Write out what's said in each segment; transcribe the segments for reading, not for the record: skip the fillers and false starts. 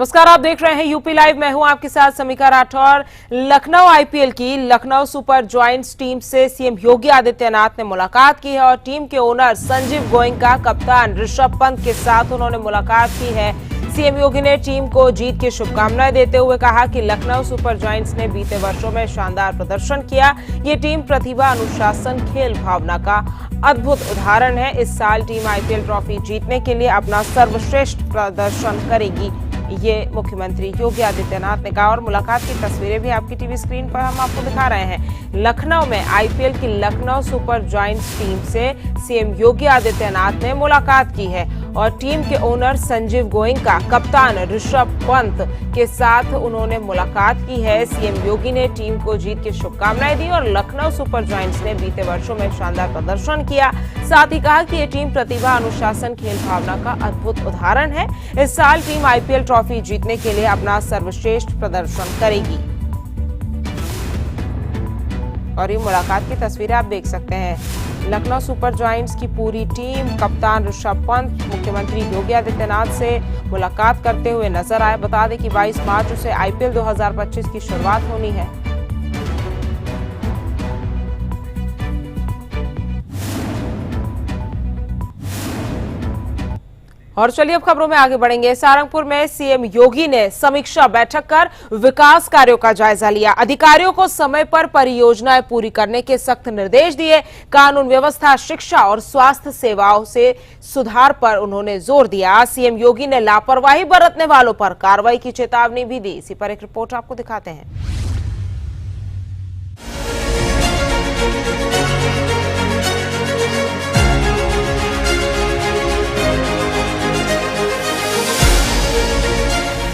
नमस्कार, आप देख रहे हैं यूपी लाइव। मैं हूं आपके साथ समीका राठौर। लखनऊ आईपीएल की लखनऊ सुपर जॉयंट्स टीम से सीएम योगी आदित्यनाथ ने मुलाकात की है और टीम के ओनर संजीव गोयनका, कप्तान ऋषभ पंत के साथ उन्होंने मुलाकात की है। सीएम योगी ने टीम को जीत की शुभकामनाएं देते हुए कहा कि लखनऊ सुपर जॉयंट्स ने बीते वर्षों में शानदार प्रदर्शन किया। ये टीम प्रतिभा, अनुशासन, खेल भावना का अद्भुत उदाहरण है। इस साल टीम आईपीएल ट्रॉफी जीतने के लिए अपना सर्वश्रेष्ठ प्रदर्शन करेगी, ये मुख्यमंत्री योगी आदित्यनाथ ने कहा। और मुलाकात की तस्वीरें भी आपकी टीवी स्क्रीन पर हम आपको दिखा रहे हैं। लखनऊ में आईपीएल की लखनऊ सुपर जॉयंट्स टीम से सीएम योगी आदित्यनाथ ने मुलाकात की है और टीम के ओनर संजीव गोयनका, कप्तान ऋषभ पंत के साथ उन्होंने मुलाकात की है। सीएम योगी ने टीम को जीत की शुभकामनाएं दी और लखनऊ सुपर जॉयंट्स ने बीते वर्षों में शानदार प्रदर्शन किया। साथ ही कहा कि ये टीम प्रतिभा, अनुशासन, खेल भावना का अद्भुत उदाहरण है। इस साल टीम आईपीएल ट्रॉफी जीतने के लिए अपना सर्वश्रेष्ठ प्रदर्शन करेगी। और ये मुलाकात की तस्वीरें आप देख सकते हैं। लखनऊ सुपर जॉयंट्स की पूरी टीम, कप्तान ऋषभ पंत मुख्यमंत्री योगी आदित्यनाथ से मुलाकात करते हुए नजर आए। बता दें कि 22 मार्च से आईपीएल 2025 की शुरुआत होनी है। और चलिए अब खबरों में आगे बढ़ेंगे। सहारनपुर में सीएम योगी ने समीक्षा बैठक कर विकास कार्यों का जायजा लिया। अधिकारियों को समय पर परियोजनाएं पूरी करने के सख्त निर्देश दिए। कानून व्यवस्था, शिक्षा और स्वास्थ्य सेवाओं से सुधार पर उन्होंने जोर दिया। सीएम योगी ने लापरवाही बरतने वालों पर कार्रवाई की चेतावनी भी दी। इसी पर एक रिपोर्ट आपको दिखाते हैं।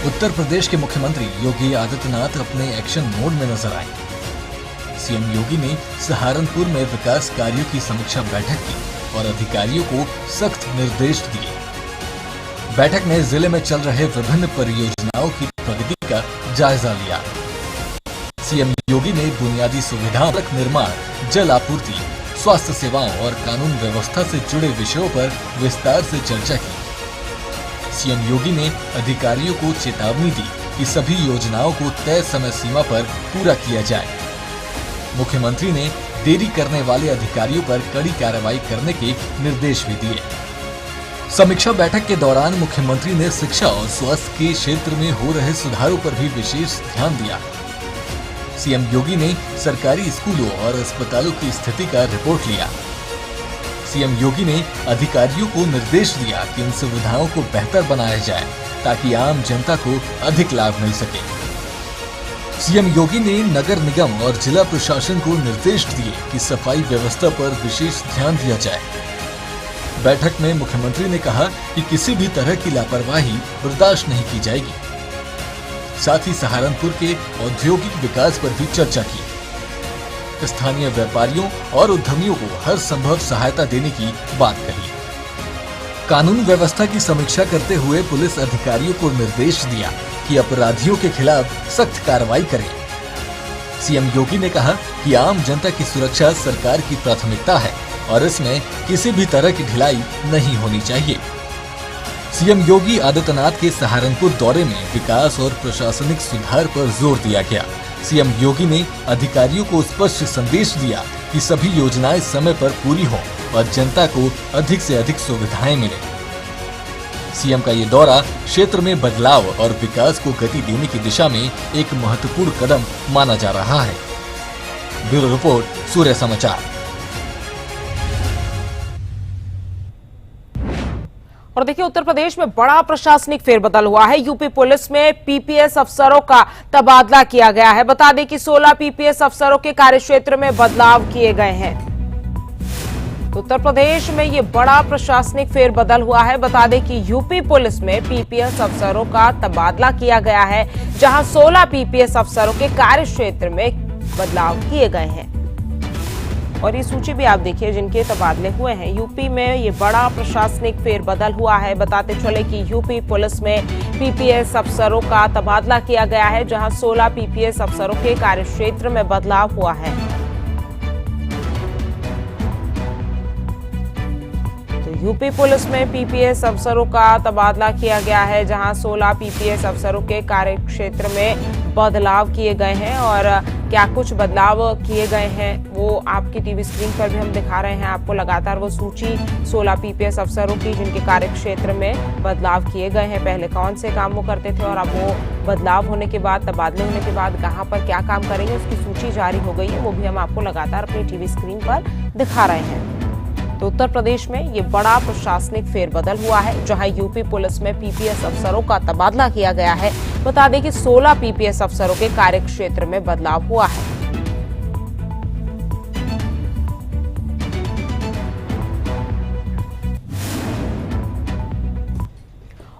उत्तर प्रदेश के मुख्यमंत्री योगी आदित्यनाथ अपने एक्शन मोड में नजर आए। सीएम योगी ने सहारनपुर में विकास कार्यों की समीक्षा बैठक की और अधिकारियों को सख्त निर्देश दिए। बैठक में जिले में चल रहे विभिन्न परियोजनाओं की प्रगति का जायजा लिया। सीएम योगी ने बुनियादी सुविधाओं, सड़क निर्माण, जल आपूर्ति, स्वास्थ्य सेवाओं और कानून व्यवस्था से जुड़े विषयों पर विस्तार से चर्चा की। सीएम योगी ने अधिकारियों को चेतावनी दी कि सभी योजनाओं को तय समय सीमा पर पूरा किया जाए। मुख्यमंत्री ने देरी करने वाले अधिकारियों पर कड़ी कार्रवाई करने के निर्देश भी दिए। समीक्षा बैठक के दौरान मुख्यमंत्री ने शिक्षा और स्वास्थ्य के क्षेत्र में हो रहे सुधारों पर भी विशेष ध्यान दिया। सीएम योगी ने सरकारी स्कूलों और अस्पतालों की स्थिति का रिपोर्ट लिया। सीएम योगी ने अधिकारियों को निर्देश दिया कि इन सुविधाओं को बेहतर बनाया जाए ताकि आम जनता को अधिक लाभ मिल सके। सीएम योगी ने नगर निगम और जिला प्रशासन को निर्देश दिए कि सफाई व्यवस्था पर विशेष ध्यान दिया जाए। बैठक में मुख्यमंत्री ने कहा कि किसी भी तरह की लापरवाही बर्दाश्त नहीं की जाएगी। साथ ही सहारनपुर के औद्योगिक विकास पर भी चर्चा की। स्थानीय व्यापारियों और उद्यमियों को हर संभव सहायता देने की बात कही। कानून व्यवस्था की समीक्षा करते हुए पुलिस अधिकारियों को निर्देश दिया कि अपराधियों के खिलाफ सख्त कार्रवाई करें। सीएम योगी ने कहा कि आम जनता की सुरक्षा सरकार की प्राथमिकता है और इसमें किसी भी तरह की ढिलाई नहीं होनी चाहिए। सीएम योगी आदित्यनाथ के सहारनपुर दौरे में विकास और प्रशासनिक सुधार पर जोर दिया गया। सीएम योगी ने अधिकारियों को स्पष्ट संदेश दिया कि सभी योजनाएं समय पर पूरी हों और जनता को अधिक से अधिक सुविधाएं मिलें। सीएम का ये दौरा क्षेत्र में बदलाव और विकास को गति देने की दिशा में एक महत्वपूर्ण कदम माना जा रहा है। ब्यूरो रिपोर्ट, सूर्य समाचार। और देखिए, उत्तर प्रदेश में बड़ा प्रशासनिक फेरबदल हुआ है। यूपी पुलिस में पीपीएस अफसरों का तबादला किया गया है। बता दें कि 16 पीपीएस अफसरों के कार्यक्षेत्र में बदलाव किए गए हैं। तो उत्तर प्रदेश में ये बड़ा प्रशासनिक फेरबदल हुआ है। बता दें कि यूपी पुलिस में पीपीएस अफसरों का तबादला किया गया है, जहां 16 पीपीएस अफसरों के कार्यक्षेत्र में बदलाव किए गए हैं। और ये सूची भी आप देखिए जिनके तबादले हुए हैं। यूपी में ये बड़ा प्रशासनिक फेरबदल हुआ है। बताते चले कि यूपी पुलिस में पीपीएस अफसरों का तबादला किया गया है, जहां 16 पीपीएस अफसरों के कार्यक्षेत्र में बदलाव हुआ है। तो यूपी पुलिस में पीपीएस अफसरों का तबादला किया गया है, जहां 16 पीपीएस अफसरों के कार्यक्षेत्र में बदलाव किए गए हैं। और क्या कुछ बदलाव किए गए हैं वो आपकी टीवी स्क्रीन पर भी हम दिखा रहे हैं आपको लगातार वो सूची 16 पीपीएस अफसरों की जिनके कार्यक्षेत्र में बदलाव किए गए हैं। पहले कौन से काम वो करते थे और अब वो बदलाव होने के बाद, तबादले होने के बाद कहां पर क्या काम करेंगे, उसकी सूची जारी हो गई है। वो भी हम आपको लगातार अपनी टीवी स्क्रीन पर दिखा रहे हैं। तो उत्तर प्रदेश में ये बड़ा प्रशासनिक फेरबदल हुआ है, जहां यूपी पुलिस में पीपीएस अफसरों का तबादला किया गया है। बता दें कि 16 पीपीएस अफसरों के कार्यक्षेत्र में बदलाव हुआ है।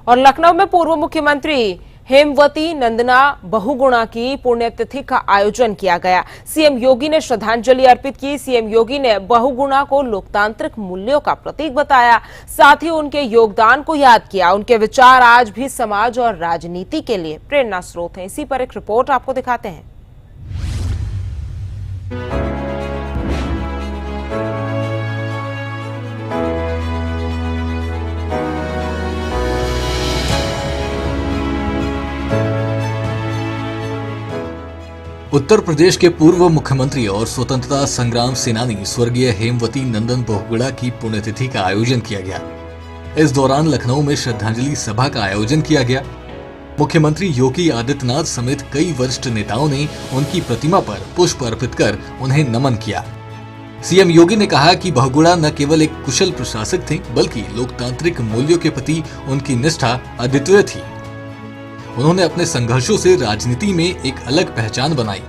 और लखनऊ में पूर्व मुख्यमंत्री हेमवती नंदना बहुगुणा की पुण्यतिथि का आयोजन किया गया। सीएम योगी ने श्रद्धांजलि अर्पित की। सीएम योगी ने बहुगुणा को लोकतांत्रिक मूल्यों का प्रतीक बताया, साथ ही उनके योगदान को याद किया। उनके विचार आज भी समाज और राजनीति के लिए प्रेरणा स्रोत हैं। इसी पर एक रिपोर्ट आपको दिखाते हैं। उत्तर प्रदेश के पूर्व मुख्यमंत्री और स्वतंत्रता संग्राम सेनानी स्वर्गीय हेमवती नंदन बहुगुणा की पुण्यतिथि का आयोजन किया गया। इस दौरान लखनऊ में श्रद्धांजलि सभा का आयोजन किया गया। मुख्यमंत्री योगी आदित्यनाथ समेत कई वरिष्ठ नेताओं ने उनकी प्रतिमा पर पुष्प अर्पित कर उन्हें नमन किया। सीएम योगी ने कहा कि बहुगुणा न केवल एक कुशल प्रशासक थे, बल्कि लोकतांत्रिक मूल्यों के प्रति उनकी निष्ठा अद्वितीय थी। उन्होंने अपने संघर्षों से राजनीति में एक अलग पहचान बनाई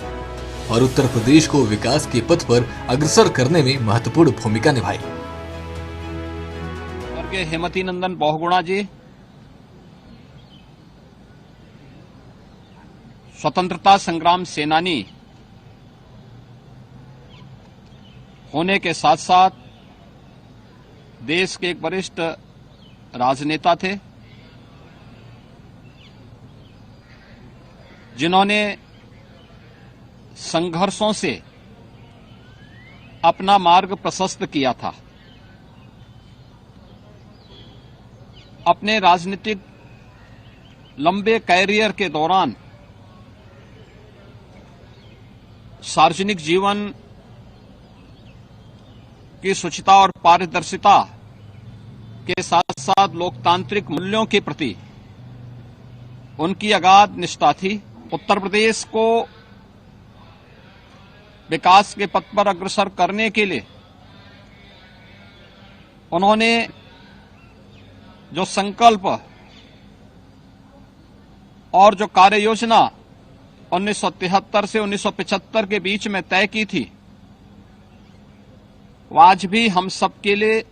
और उत्तर प्रदेश को विकास के पथ पर अग्रसर करने में महत्वपूर्ण भूमिका निभाई। स्वर्गीय हेमवती नंदन बहुगुणा जी स्वतंत्रता संग्राम सेनानी होने के साथ साथ देश के एक वरिष्ठ राजनेता थे, जिन्होंने संघर्षों से अपना मार्ग प्रशस्त किया था। अपने राजनीतिक लंबे कैरियर के दौरान सार्वजनिक जीवन की शुचिता और पारदर्शिता के साथ साथ लोकतांत्रिक मूल्यों के प्रति उनकी अगाध निष्ठा थी। उत्तर प्रदेश को विकास के पथ पर अग्रसर करने के लिए उन्होंने जो संकल्प और जो कार्य योजना 1973 से 1975 के बीच में तय की थी, वो आज भी हम सब के लिए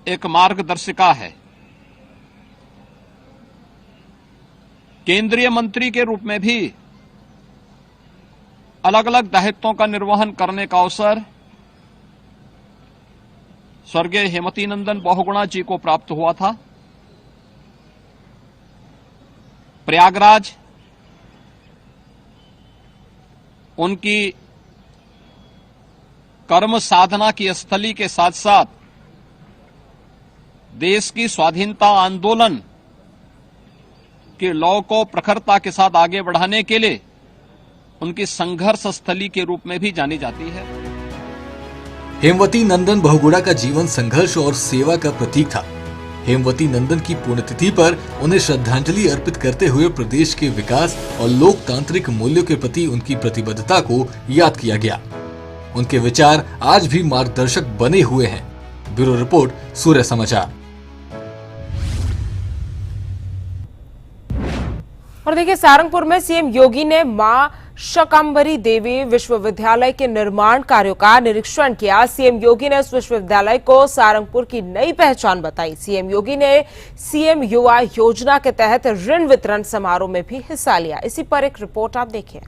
एक मार्गदर्शिका है। केंद्रीय मंत्री के रूप में भी अलग अलग दायित्वों का निर्वहन करने का अवसर स्वर्गीय हेमवती नंदन बहुगुणा जी को प्राप्त हुआ था। प्रयागराज उनकी कर्म साधना की स्थली के साथ साथ देश की स्वाधीनता आंदोलन के लौ को प्रखरता के साथ आगे बढ़ाने के लिए उनकी संघर्ष स्थली के रूप में भी जानी जाती है। हेमवती नंदन बहुगुणा का जीवन संघर्ष और सेवा का प्रतीक था। हेमवती नंदन की पुण्यतिथि पर उन्हें श्रद्धांजलि अर्पित करते हुए प्रदेश के विकास और लोकतांत्रिक मूल्यों के प्रति उनकी प्रतिबद्धता को याद किया गया। उनके विचार आज भी मार्गदर्शक बने हुए हैं। ब्यूरो रिपोर्ट, सूर्य समाचार। और देखिए, सारंगपुर में सीएम योगी ने मां शाकंभरी देवी विश्वविद्यालय के निर्माण कार्यों का निरीक्षण किया। सीएम योगी ने इस विश्वविद्यालय को सारंगपुर की नई पहचान बताई। सीएम योगी ने सीएम युवा योजना के तहत ऋण वितरण समारोह में भी हिस्सा लिया। इसी पर एक रिपोर्ट आप देखिए।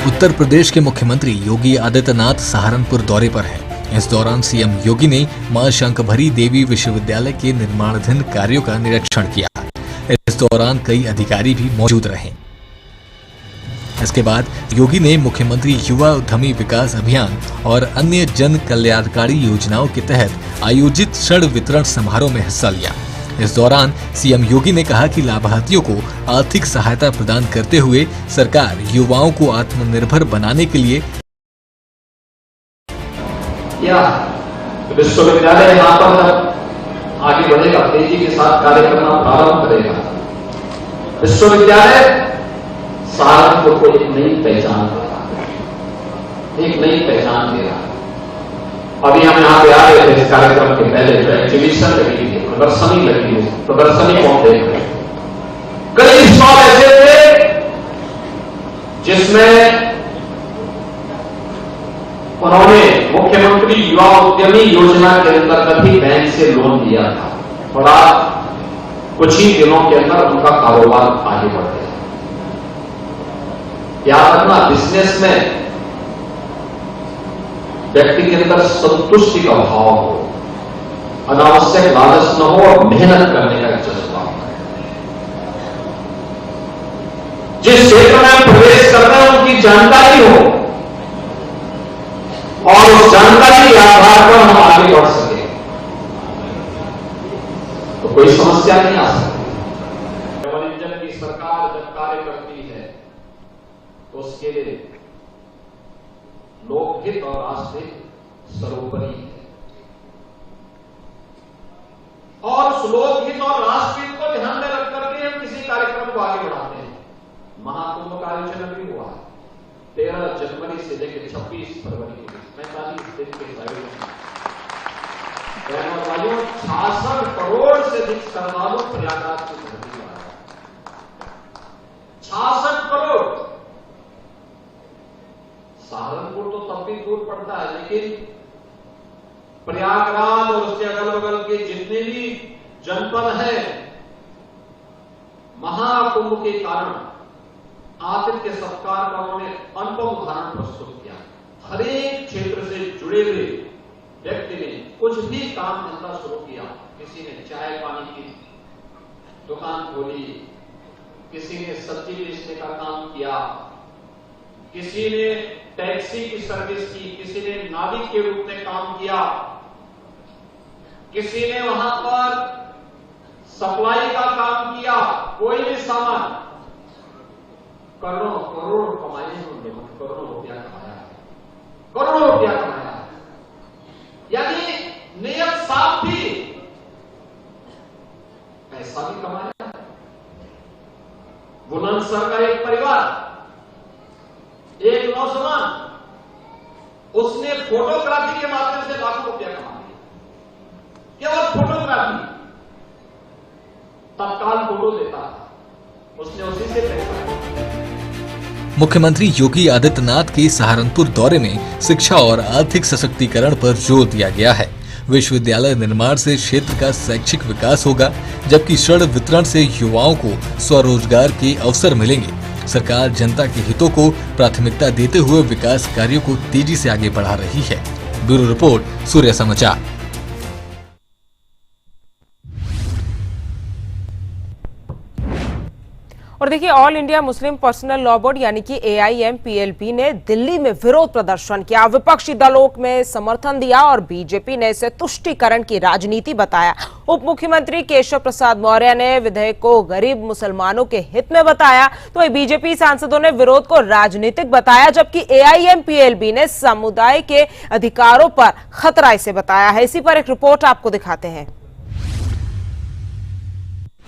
उत्तर प्रदेश के मुख्यमंत्री योगी आदित्यनाथ सहारनपुर दौरे पर हैं। इस दौरान सीएम योगी ने मां शाकंभरी देवी विश्वविद्यालय के निर्माणाधीन कार्यों का निरीक्षण किया। इस दौरान कई अधिकारी भी मौजूद रहे। इसके बाद योगी ने मुख्यमंत्री युवा उद्यमी विकास अभियान और अन्य जन कल्याणकारी योजनाओं के तहत आयोजित षड वितरण समारोह में हिस्सा लिया। इस दौरान सीएम योगी ने कहा कि लाभार्थियों को आर्थिक सहायता प्रदान करते हुए सरकार युवाओं को आत्मनिर्भर बनाने के लिए विश्वविद्यालय यहाँ पर आगे बढ़ेगा, तेजी के साथ कार्य करना प्रारंभ करेगा। विश्वविद्यालय सहारनपुर को एक नई पहचान दे रहा है, एक नई पहचान दे रहा है। अभी हम यहाँ पे आ रहे थे इस कार्यक्रम के पहले, जो एग्जीबिशन लगी थी, प्रदर्शनी लगी थी, प्रदर्शनी कौन देख रहे? कई स्टॉल ऐसे थे जिसमें उन्होंने मुख्यमंत्री युवा उद्यमी योजना के अंतर्गत ही बैंक से लोन लिया था और आज कुछ ही दिनों के अंदर उनका कारोबार आगे बढ़ गया। याद रखना, बिजनेस में व्यक्ति के अंदर संतुष्टि का भाव हो, अनावश्यक लालच न हो और मेहनत करने का एक जज्बा हो। जिस क्षेत्र में हम प्रवेश कर रहे हैं उनकी जानकारी हो और उस जानकारी के आधार पर हम आगे बढ़ सके तो कोई समस्या नहीं आ सकती। मनोरंजन की सरकार जब कार्य करती है तो उसके लिए लोकहित और राष्ट्रहित सर्वोपरि है और उस लोकहित और राष्ट्रहित को ध्यान में रख करके हम किसी कार्यक्रम को आगे बढ़ाते हैं। महाकुंभ का आयोजन अभी हुआ 13 जनवरी से लेकर 26 फरवरी के 45 दिन के आयोजन। 66 करोड़ से अधिक श्रद्धालु प्रयागराज की धरती पर आए। 66 करोड़। सहारनपुर तो तब भी दूर पड़ता है, लेकिन प्रयागराज और उसके अगल बगल के जितने भी जनपद हैं, महाकुंभ के कारण आतिथ्य सत्कार का उन्होंने अनुपम उदाहरण प्रस्तुत किया। हर एक क्षेत्र से जुड़े हुए व्यक्ति ने कुछ भी काम धंधा शुरू किया। किसी ने चाय पानी की दुकान खोली, किसी ने सब्जी बेचने का काम किया, किसी ने टैक्सी की सर्विस की, किसी ने नाविक के रूप में काम किया, किसी ने वहां पर सप्लाई का काम किया। कोई भी सामान करोड़ों करोड़ कमाए हैं उन लोगों ने, करोड़ों रुपया कमाया है, करोड़ों रुपया कमाया है। यानी नियत साफ थी, पैसा भी कमाया है। बुलंदशहर का एक परिवार, एक नौजवान, उसने फोटोग्राफी के माध्यम से लाखों रुपया कमा लिया। केवल फोटोग्राफी, तत्काल फोटो देता था, उसने उसी से पैसा। मुख्यमंत्री योगी आदित्यनाथ के सहारनपुर दौरे में शिक्षा और आर्थिक सशक्तिकरण पर जोर दिया गया है। विश्वविद्यालय निर्माण से क्षेत्र का शैक्षिक विकास होगा, जबकि ऋण वितरण से युवाओं को स्वरोजगार के अवसर मिलेंगे। सरकार जनता के हितों को प्राथमिकता देते हुए विकास कार्यों को तेजी से आगे बढ़ा रही है। ब्यूरो रिपोर्ट, सूर्य समाचार। और देखिए, all India Muslim personal law board यानी कि AIMPLB ने दिल्ली में विरोध प्रदर्शन किया। विपक्षी दलों में समर्थन दिया और बीजेपी ने इसे तुष्टीकरण की राजनीति बताया। उप मुख्यमंत्री केशव प्रसाद मौर्य ने विधेयक को गरीब मुसलमानों के हित में बताया, तो बीजेपी सांसदों ने विरोध को राजनीतिक बताया, जबकि AIMPLB ने समुदाय के अधिकारों पर खतरा इसे बताया है। इसी पर एक रिपोर्ट आपको दिखाते हैं।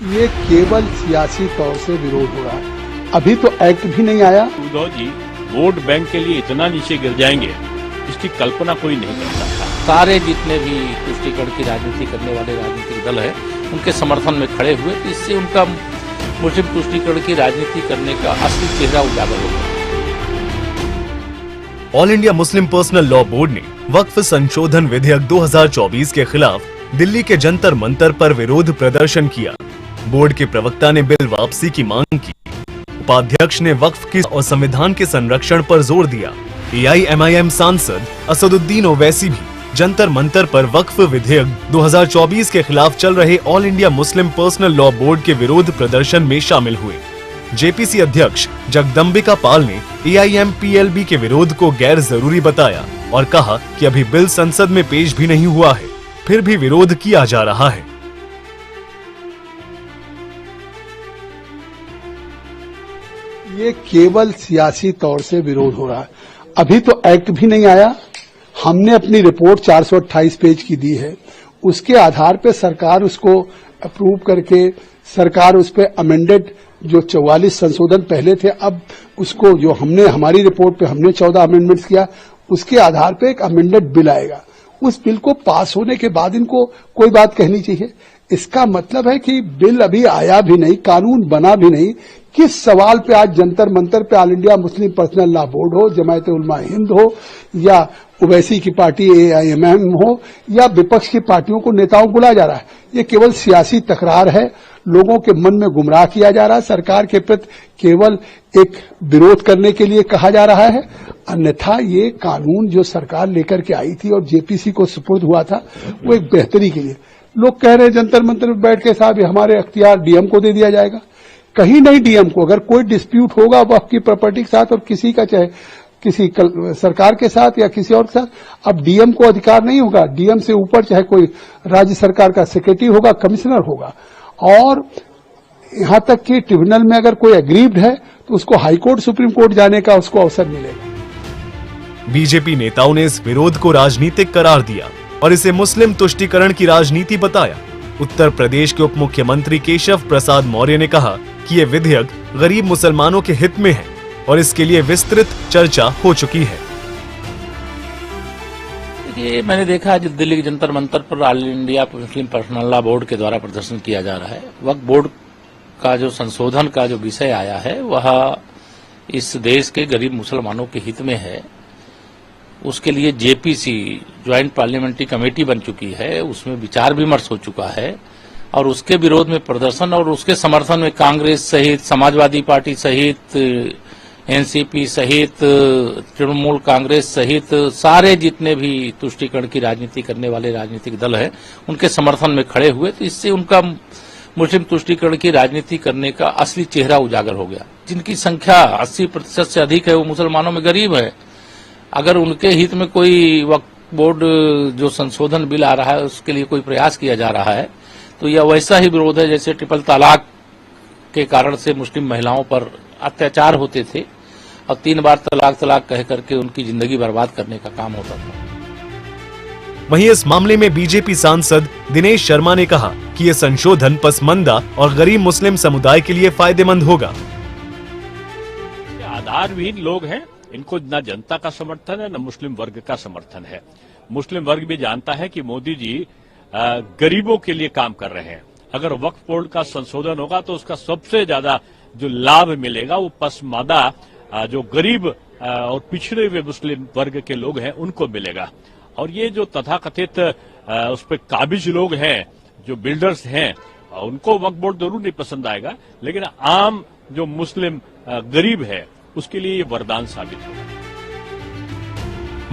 ये केवल सियासी तौर से विरोध हो रहा है, अभी तो एक्ट भी नहीं आया। उद्धव जी वोट बैंक के लिए इतना नीचे गिर जाएंगे, इसकी कल्पना कोई नहीं कर सकता। सारे जितने भी तुष्टीकरण की राजनीति करने वाले राजनीतिक दल हैं, उनके समर्थन में खड़े हुए, तो इससे उनका मुस्लिम तुष्टीकरण की राजनीति करने का असली चेहरा उजागर होगा। All India Muslim personal law board ने वक्फ संशोधन विधेयक 2024 के खिलाफ दिल्ली के जंतर मंतर पर विरोध प्रदर्शन किया। बोर्ड के प्रवक्ता ने बिल वापसी की मांग की। उपाध्यक्ष ने वक्फ की और संविधान के संरक्षण पर जोर दिया। AIMIM सांसद असदुद्दीन ओवैसी भी जंतर मंतर पर वक्फ विधेयक 2024 के खिलाफ चल रहे all India Muslim personal law board के विरोध प्रदर्शन में शामिल हुए। जेपीसी अध्यक्ष जगदम्बिका पाल ने AIMPLB के विरोध को गैर जरूरी बताया और कहा कि अभी बिल संसद में पेश भी नहीं हुआ है, फिर भी विरोध किया जा रहा है। ये केवल सियासी तौर से विरोध हो रहा है। अभी तो एक्ट भी नहीं आया। हमने अपनी रिपोर्ट 428 पेज की दी है। उसके आधार पे सरकार उसको अप्रूव करके सरकार उस पे अमेंडेड जो 44 संशोधन पहले थे, अब उसको जो हमने हमारी रिपोर्ट पे हमने 14 अमेंडमेंट्स किया, उसके आधार पे एक अमेंडेड बिल आएगा। उस बिल को पास होने के बाद इनको कोई बात कहनी चाहिए। इसका मतलब है कि बिल अभी आया भी नहीं, कानून बना भी नहीं। किस सवाल पे आज जंतर मंतर पे all India Muslim personal law board हो, जमायत उलमा हिंद हो या ओवैसी की पार्टी AIMM हो या विपक्ष की पार्टियों को नेताओं को बुलाया जा रहा है। ये केवल सियासी तकरार है। लोगों के मन में गुमराह किया जा रहा है। सरकार के प्रति केवल एक विरोध करने के लिए कहा जा रहा है। अन्यथा ये कानून जो सरकार लेकर के आई थी और जेपीसी को सुपुर्द हुआ था, वो एक बेहतरी के लिए। लोग कह रहे हैं जंतर मंतर में बैठ के साहब हमारे अख्तियार डीएम को दे दिया जाएगा। कहीं नहीं डीएम को। अगर कोई डिस्प्यूट होगा वक्फ की प्रॉपर्टी के साथ और किसी का चाहे किसी सरकार के साथ या किसी और के साथ, अब डीएम को अधिकार नहीं होगा। डीएम से ऊपर चाहे कोई राज्य सरकार का सेक्रेटरी होगा, कमिश्नर होगा। और यहां तक कि ट्रिब्यूनल में अगर कोई एग्रीव्ड है तो उसको हाईकोर्ट सुप्रीम कोर्ट जाने का उसको अवसर मिलेगा। बीजेपी नेताओं ने इस विरोध को राजनीतिक करार दिया और इसे मुस्लिम तुष्टीकरण की राजनीति बताया। उत्तर प्रदेश के उप मुख्यमंत्री केशव प्रसाद मौर्य ने कहा कि ये विधेयक गरीब मुसलमानों के हित में है और इसके लिए विस्तृत चर्चा हो चुकी है। ये मैंने देखा आज दिल्ली के जंतर मंतर पर all India Muslim personal law board के द्वारा प्रदर्शन किया जा रहा है। वक्फ बोर्ड का जो संशोधन का जो विषय आया है वह इस देश के गरीब मुसलमानों के हित में है। उसके लिए जेपीसी ज्वाइंट पार्लियामेंट्री कमेटी बन चुकी है, उसमें विचार विमर्श हो चुका है और उसके विरोध में प्रदर्शन और उसके समर्थन में कांग्रेस सहित, समाजवादी पार्टी सहित, एनसीपी सहित, तृणमूल कांग्रेस सहित सारे जितने भी तुष्टीकरण की राजनीति करने वाले राजनीतिक दल हैं, उनके समर्थन में खड़े हुए। तो इससे उनका मुस्लिम तुष्टीकरण की राजनीति करने का असली चेहरा उजागर हो गया। जिनकी संख्या 80% से अधिक है वो मुसलमानों में गरीब है। अगर उनके हित में कोई वक्फ बोर्ड जो संशोधन बिल आ रहा है उसके लिए कोई प्रयास किया जा रहा है तो यह वैसा ही विरोध है जैसे ट्रिपल तलाक के कारण से मुस्लिम महिलाओं पर अत्याचार होते थे और 3 बार तलाक कह करके उनकी जिंदगी बर्बाद करने का काम होता था। वहीं इस मामले में बीजेपी सांसद दिनेश शर्मा ने कहा कि ये संशोधन पसमंदा और गरीब मुस्लिम समुदाय के लिए फायदेमंद होगा। आधारविहीन लोग हैं, इनको न जनता का समर्थन है न मुस्लिम वर्ग का समर्थन है। मुस्लिम वर्ग भी जानता है कि मोदी जी गरीबों के लिए काम कर रहे हैं। अगर वक्फ बोर्ड का संशोधन होगा तो उसका सबसे ज्यादा जो लाभ मिलेगा वो पसमादा जो गरीब और पिछड़े हुए मुस्लिम वर्ग के लोग हैं उनको मिलेगा। और ये जो तथाकथित उस पर काबिज लोग हैं, जो बिल्डर्स हैं, उनको वक्फ बोर्ड जरूर नहीं पसंद आएगा, लेकिन आम जो मुस्लिम गरीब है उसके लिए ये वरदान साबित होगा।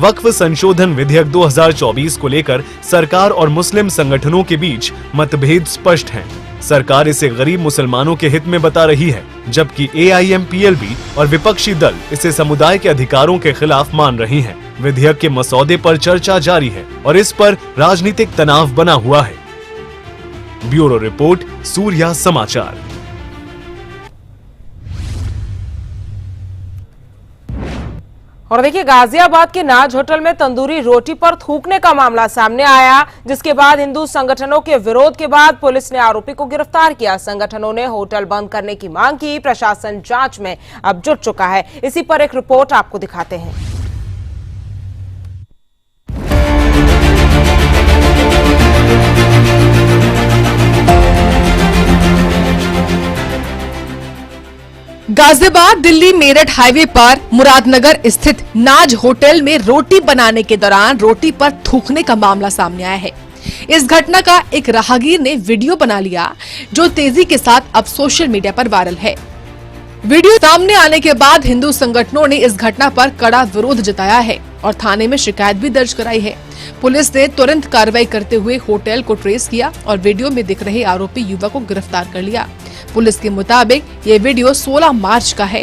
वक्फ संशोधन विधेयक 2024 को लेकर सरकार और मुस्लिम संगठनों के बीच मतभेद स्पष्ट हैं। सरकार इसे गरीब मुसलमानों के हित में बता रही है, जबकि AIMPLB और विपक्षी दल इसे समुदाय के अधिकारों के खिलाफ मान रही हैं। विधेयक के मसौदे पर चर्चा जारी है और इस पर राजनीतिक तनाव बना हुआ है। ब्यूरो रिपोर्ट, सूर्या समाचार। और देखिए, गाजियाबाद के नाज होटल में तंदूरी रोटी पर थूकने का मामला सामने आया, जिसके बाद हिंदू संगठनों के विरोध के बाद पुलिस ने आरोपी को गिरफ्तार किया। संगठनों ने होटल बंद करने की मांग की। प्रशासन जांच में अब जुट चुका है। इसी पर एक रिपोर्ट आपको दिखाते हैं। गाजियाबाद दिल्ली मेरठ हाईवे पर मुरादनगर स्थित नाज होटल में रोटी बनाने के दौरान रोटी पर थूकने का मामला सामने आया है। इस घटना का एक राहगीर ने वीडियो बना लिया, जो तेजी के साथ अब सोशल मीडिया पर वायरल है। वीडियो सामने आने के बाद हिंदू संगठनों ने इस घटना पर कड़ा विरोध जताया है और थाने में शिकायत भी दर्ज कराई है। पुलिस ने तुरंत कार्रवाई करते हुए होटल को ट्रेस किया और वीडियो में दिख रहे आरोपी युवक को गिरफ्तार कर लिया। पुलिस के मुताबिक ये वीडियो 16 मार्च का है।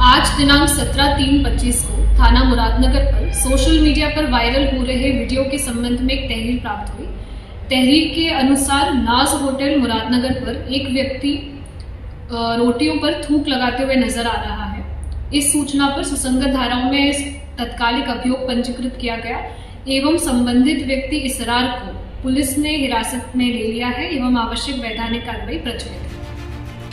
आज दिनांक 17/3/25 को थाना मुरादनगर पर सोशल मीडिया पर वायरल हो रहे वीडियो के संबंध में एक तहरीर प्राप्त हुई। तहरीर के अनुसार नाज होटल मुरादनगर पर एक व्यक्ति रोटियों पर थूक लगाते हुए नजर आ रहा है। इस सूचना पर सुसंगत धाराओं में तत्कालिक अभियोग पंजीकृत किया गया एवं संबंधित व्यक्ति इसरार को पुलिस ने हिरासत में ले लिया है एवं आवश्यक वैधानिक कार्रवाई प्रचलित है।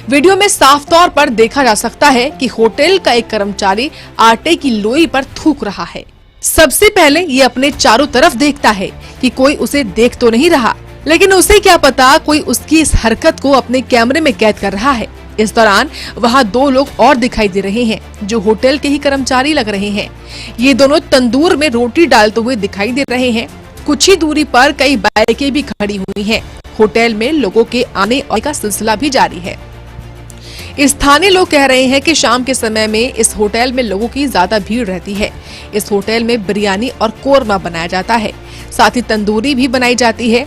वीडियो में साफ तौर पर देखा जा सकता है कि होटल का एक कर्मचारी आटे की लोई पर थूक रहा है। सबसे पहले ये अपने चारों तरफ देखता है कि कोई उसे देख तो नहीं रहा, लेकिन उसे क्या पता कोई उसकी इस हरकत को अपने कैमरे में कैद कर रहा है। इस दौरान वहाँ 2 लोग और दिखाई दे रहे हैं जो होटल के ही कर्मचारी लग रहे हैं। ये दोनों तंदूर में रोटी डालते हुए दिखाई दे रहे हैं। कुछ ही दूरी पर कई बाइकें भी खड़ी हुई हैं। होटल में लोगों के आने और का सिलसिला भी जारी है। स्थानीय लोग कह रहे हैं कि शाम के समय में इस होटल में लोगों की ज्यादा भीड़ रहती है। इस होटल में बिरयानी और कोरमा बनाया जाता है, साथ ही तंदूरी भी बनाई जाती है।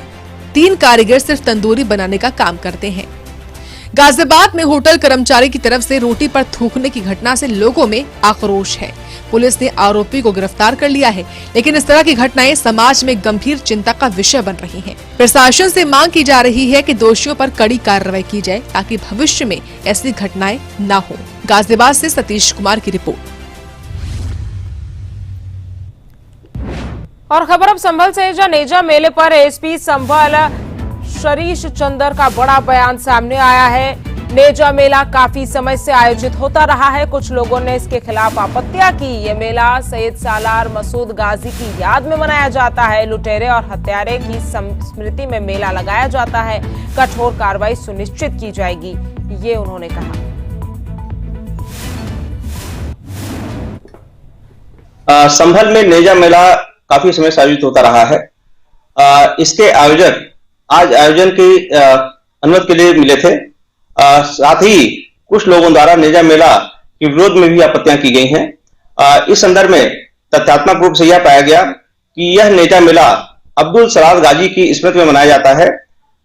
3 कारीगर सिर्फ तंदूरी बनाने का काम करते हैं। गाजियाबाद में होटल कर्मचारी की तरफ से रोटी पर थूकने की घटना से लोगों में आक्रोश है। पुलिस ने आरोपी को गिरफ्तार कर लिया है, लेकिन इस तरह की घटनाएं समाज में गंभीर चिंता का विषय बन रही हैं। प्रशासन से मांग की जा रही है कि दोषियों पर कड़ी कार्रवाई की जाए ताकि भविष्य में ऐसी घटनाएं न हो। गाजियाबाद से सतीश कुमार की रिपोर्ट। और खबर अब संभल से, जहां नेजा मेले पर एसपी संभल शरीश चंदर का बड़ा बयान सामने आया है। नेजा मेला काफी समय से आयोजित होता रहा है। कुछ लोगों ने इसके खिलाफ आपत्तियां की। ये मेला सैयद सालार मसूद गाजी की याद में मनाया जाता है। लुटेरे और हत्यारे की स्मृति में मेला लगाया जाता है। कठोर कार्रवाई सुनिश्चित की जाएगी, ये उन्होंने कहा। संभल में नेजा मेला काफी समय से आयोजित होता रहा है। इसके आयोजक आज आयोजन की अनुमति के लिए मिले थे। साथ ही कुछ लोगों द्वारा नेजा मेला के विरोध में भी आपत्तियां की गई हैं। इस संदर्भ में तथ्यात्मक रूप से यह पाया गया कि यह नेजा मेला अब्दुल सलार गाजी की स्मृति में मनाया जाता है,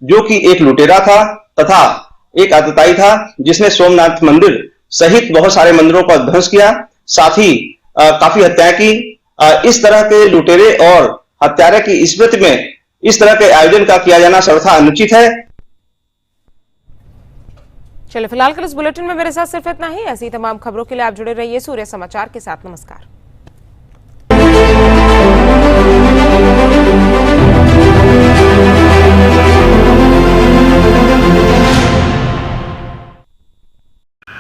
जो कि एक लुटेरा था तथा एक आतताई था, जिसने सोमनाथ मंदिर सहित बहुत सारे मंदिरों का ध्वंस किया, साथ ही काफी हत्याएं की। इस तरह के लुटेरे और हत्यारे की स्मृति में इस तरह के आयोजन का किया जाना सर्वथा अनुचित है। चलिए फिलहाल के इस बुलेटिन में मेरे साथ सिर्फ इतना ही। ऐसी तमाम खबरों के लिए आप जुड़े रहिए सूर्य समाचार के साथ। नमस्कार।